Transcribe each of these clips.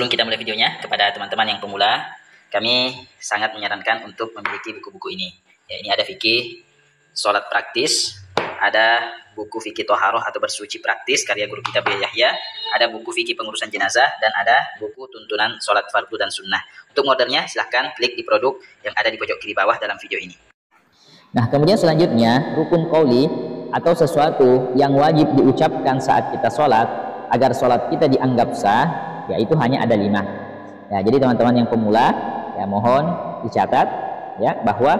Sebelum kita mulai videonya, kepada teman-teman yang pemula, kami sangat menyarankan untuk memiliki buku-buku ini. Ya, ini ada fikih sholat praktis, ada buku fikih toharoh atau bersuci praktis karya guru kita Buya Yahya, ada buku fikih pengurusan jenazah, dan ada buku tuntunan sholat fardu dan sunnah. Untuk ordernya silahkan klik di produk yang ada di pojok kiri bawah dalam video ini. Nah, kemudian selanjutnya rukun qauli atau sesuatu yang wajib diucapkan saat kita sholat agar sholat kita dianggap sah, yaitu hanya ada 5. Ya, jadi teman-teman yang pemula, ya mohon dicatat ya bahwa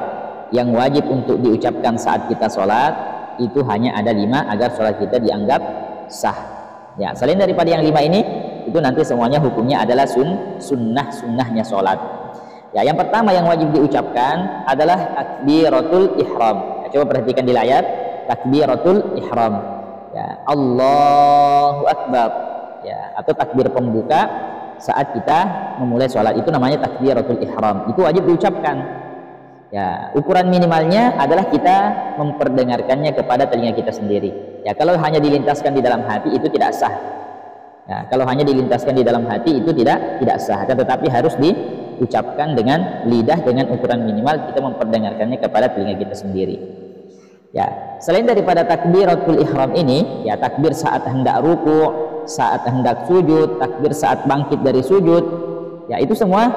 yang wajib untuk diucapkan saat kita sholat itu hanya ada 5 agar sholat kita dianggap sah. Ya, selain daripada yang 5 ini, itu nanti semuanya hukumnya adalah sunnahnya sholat. Ya, yang pertama yang wajib diucapkan adalah takbiratul ihram. Ya, coba perhatikan di layar, takbiratul ihram. Ya, Allahu Akbar. Ya, atau takbir pembuka saat kita memulai sholat itu namanya takbiratul ihram. Itu wajib diucapkan. Ya, ukuran minimalnya adalah kita memperdengarkannya kepada telinga kita sendiri. Ya, kalau hanya dilintaskan di dalam hati itu tidak sah. Ya, kalau hanya dilintaskan di dalam hati itu tidak sah. Tetapi harus diucapkan dengan lidah dengan ukuran minimal kita memperdengarkannya kepada telinga kita sendiri. Ya, selain daripada takbiratul ihram ini, ya takbir saat hendak ruku, saat hendak sujud, takbir saat bangkit dari sujud, ya itu semua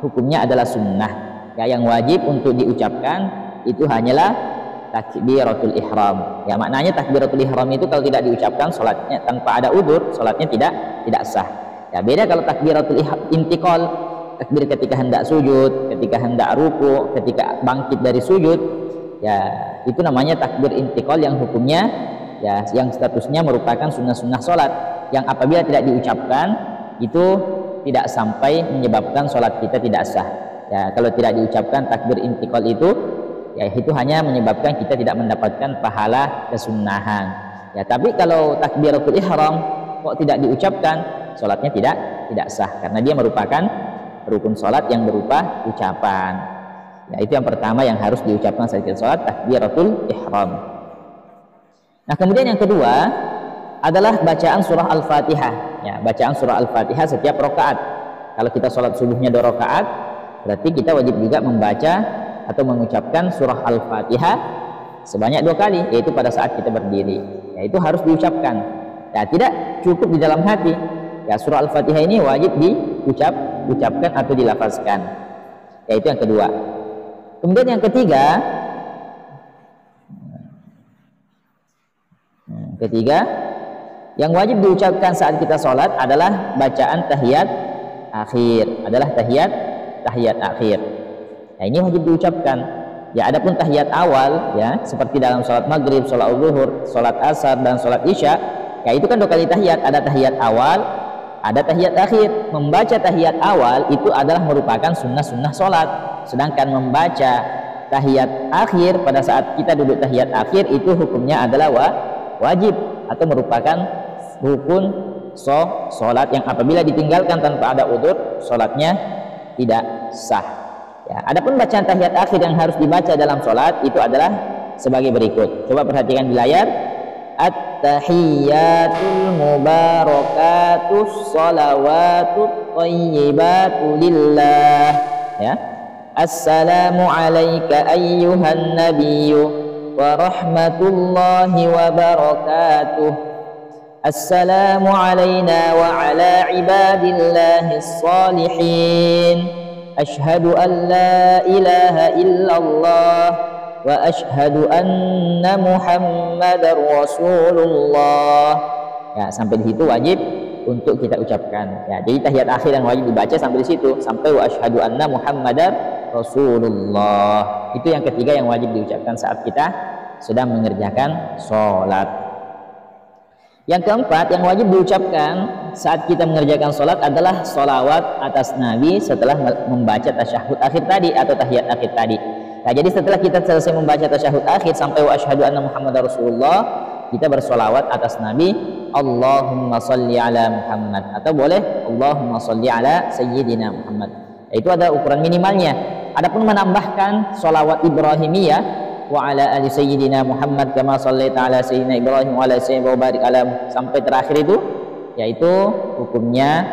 hukumnya adalah sunnah. Ya, yang wajib untuk diucapkan itu hanyalah takbiratul ihram. Ya, maknanya takbiratul ihram itu kalau tidak diucapkan sholatnya tanpa ada udzur, sholatnya tidak sah. Ya, beda kalau takbiratul intiqal, takbir ketika hendak sujud, ketika hendak ruku, ketika bangkit dari sujud, ya itu namanya takbir intiqal yang hukumnya ya yang statusnya merupakan sunnah-sunnah sholat yang apabila tidak diucapkan itu tidak sampai menyebabkan sholat kita tidak sah. Ya, kalau tidak diucapkan takbir intiqal itu, ya itu hanya menyebabkan kita tidak mendapatkan pahala kesunnahan. Ya, tapi kalau takbiratul ihram kok tidak diucapkan, sholatnya tidak sah karena dia merupakan rukun sholat yang berupa ucapan. Ya, itu yang pertama yang harus diucapkan saat kita sholat, takbiratul ihram. Nah, kemudian yang kedua adalah bacaan surah Al-Fatihah. Ya, bacaan surah Al-Fatihah setiap rakaat. Kalau kita sholat subuhnya 2 rakaat, berarti kita wajib juga membaca atau mengucapkan surah Al-Fatihah sebanyak 2 kali, yaitu pada saat kita berdiri. Ya, itu harus diucapkan. Ya, tidak cukup di dalam hati. Ya, surah Al-Fatihah ini wajib diucapkan atau dilafazkan. Ya, itu yang kedua. Kemudian yang ketiga, yang wajib diucapkan saat kita sholat adalah bacaan tahiyat akhir, tahiyat akhir. Nah, ini wajib diucapkan. Ya, adapun tahiyat awal, ya seperti dalam sholat maghrib, sholat zuhur, sholat asar, dan sholat isya, ya itu kan 2 kali tahiyat. Ada tahiyat awal, ada tahiyat akhir. Membaca tahiyat awal itu adalah merupakan sunnah sholat. Sedangkan membaca tahiyat akhir pada saat kita duduk tahiyat akhir itu hukumnya adalah wajib atau merupakan rukun sholat yang apabila ditinggalkan tanpa ada udzur, sholatnya tidak sah. Ya, adapun bacaan tahiyat akhir yang harus dibaca dalam sholat itu adalah sebagai berikut. Coba perhatikan di layar. At-tahiyyatul mubarakatus shalawatut thayyibatu lillah. Ya. Assalamu alayka ayyuhan nabiyyu wa rahmatullahi wa barakatuh. Assalamu alayna wa ala ibadillahis salihin. Ashhadu an la ilaha illallah wa ashhadu anna Muhammadar Rasulullah. Ya, sampai di situ wajib untuk kita ucapkan. Ya, jadi tahiyat akhir yang wajib dibaca sampai di situ, sampai wa ashhadu anna Muhammadar Rasulullah. Itu yang ketiga yang wajib diucapkan saat kita sedang mengerjakan sholat. Yang keempat yang wajib diucapkan saat kita mengerjakan sholat adalah sholawat atas Nabi setelah membaca tasyahud akhir tadi atau tahiyat akhir tadi. Nah, jadi setelah kita selesai membaca tasyahud akhir sampai wa asyhadu anna Muhammadar Rasulullah, kita bersolawat atas Nabi, Allahumma sholli ala Muhammad, atau boleh Allahumma sholli ala Sayyidina Muhammad. Itu ada ukuran minimalnya. Adapun menambahkan sholawat Ibrahimiyah wa ala ali Sayyidina Muhammad kama shallaita ala Sayyidina Ibrahim wa ala Sayyidina wa barik ala sampai terakhir itu, yaitu hukumnya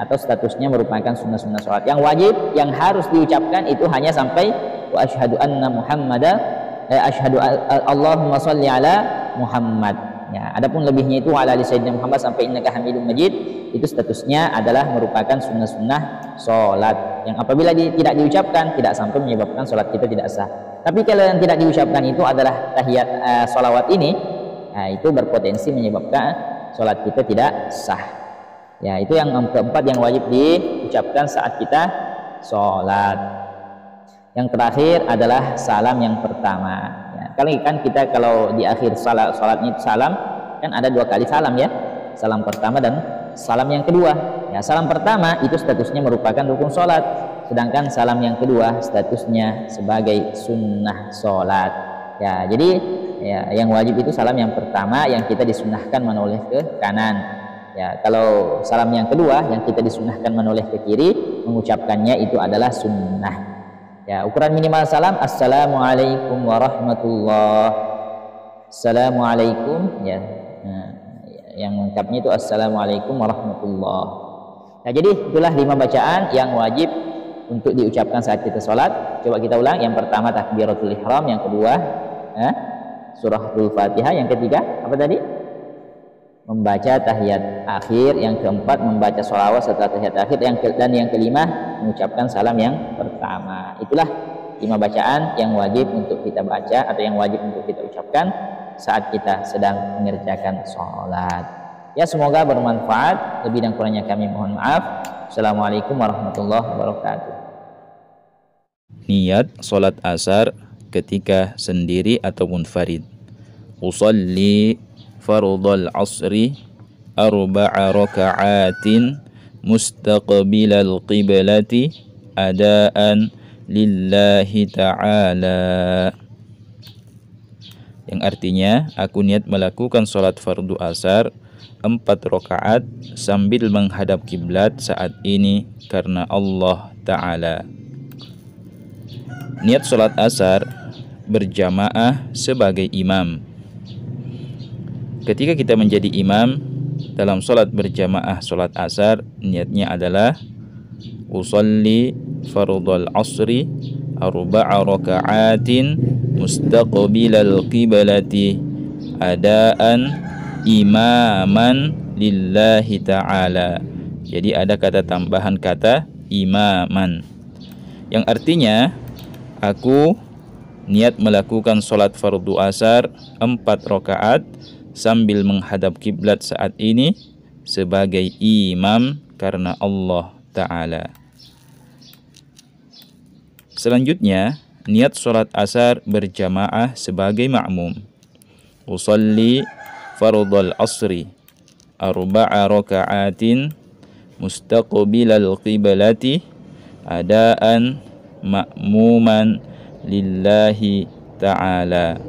atau statusnya merupakan sunnah-sunnah sholat. Yang wajib, yang harus diucapkan itu hanya sampai wa asyhadu anna Muhammadan asyhadu Allahumma sholli ala Muhammad. Ya, adapun lebihnya itu ala ali sayyidina Muhammad sampai innaka Hamidum Majid, itu statusnya adalah merupakan sunnah-sunnah sholat yang apabila tidak diucapkan tidak sampai menyebabkan sholat kita tidak sah. Tapi kalau yang tidak diucapkan itu adalah tahiyat sholawat ini, nah, itu berpotensi menyebabkan sholat kita tidak sah. Ya, itu yang keempat yang wajib diucapkan saat kita sholat. Yang terakhir adalah salam yang pertama. Kali kan kita kalau di akhir salatnya itu salam, kan ada 2 kali salam ya. Salam pertama dan salam yang kedua. Ya, salam pertama itu statusnya merupakan rukun salat, sedangkan salam yang kedua statusnya sebagai sunnah salat. Ya, jadi ya, yang wajib itu salam yang pertama yang kita disunnahkan menoleh ke kanan. Ya, kalau salam yang kedua yang kita disunnahkan menoleh ke kiri, mengucapkannya itu adalah sunnah. Ya, ukuran minimal salam assalamualaikum warahmatullah. Assalamualaikum ya. Nah, yang lengkapnya itu assalamualaikum warahmatullah. Nah, jadi itulah 5 bacaan yang wajib untuk diucapkan saat kita sholat. Coba kita ulang. Yang pertama takbiratul ihram, yang kedua suratul Fatihah, yang ketiga apa tadi? Membaca tahiyat akhir, yang keempat membaca sholawat setelah tahiyat akhir, dan yang kelima mengucapkan salam yang pertama. Itulah 5 bacaan yang wajib untuk kita baca atau yang wajib untuk kita ucapkan saat kita sedang mengerjakan sholat. Ya, semoga bermanfaat. Lebih dan kurangnya kami mohon maaf. Assalamualaikum warahmatullahi wabarakatuh. Niat sholat asar ketika sendiri ataupun farid. Usalli fardhal asri arba'a raka'atin mustaqbilal qiblati adaan lillahi ta'ala. Yang artinya, aku niat melakukan sholat fardu asar 4 rakaat sambil menghadap kiblat saat ini karena Allah Ta'ala. Niat sholat asar berjamaah sebagai imam. Ketika kita menjadi imam dalam sholat berjamaah sholat asar, niatnya adalah usalli fardhal asri arba'a raka'atin mustaqbilal qiblati adaan imaman lillahi ta'ala. Jadi ada kata tambahan kata imaman, yang artinya aku niat melakukan sholat fardu asar 4 rakaat sambil menghadap kiblat saat ini sebagai imam karena Allah Ta'ala. Selanjutnya, niat sholat asar berjamaah sebagai ma'mum. Usalli fardhal asri arba'a raka'atin mustaqbilal qiblati adaan ma'muman lillahi ta'ala.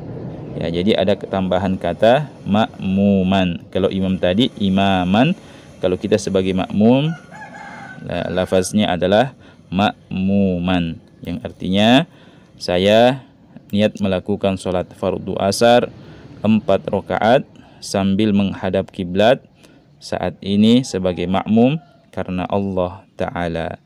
Ya, jadi ada tambahan kata ma'muman. Kalau imam tadi imaman, kalau kita sebagai makmum lafaznya adalah ma'muman, yang artinya saya niat melakukan sholat fardu asar 4 rakaat sambil menghadap kiblat saat ini sebagai makmum karena Allah Ta'ala.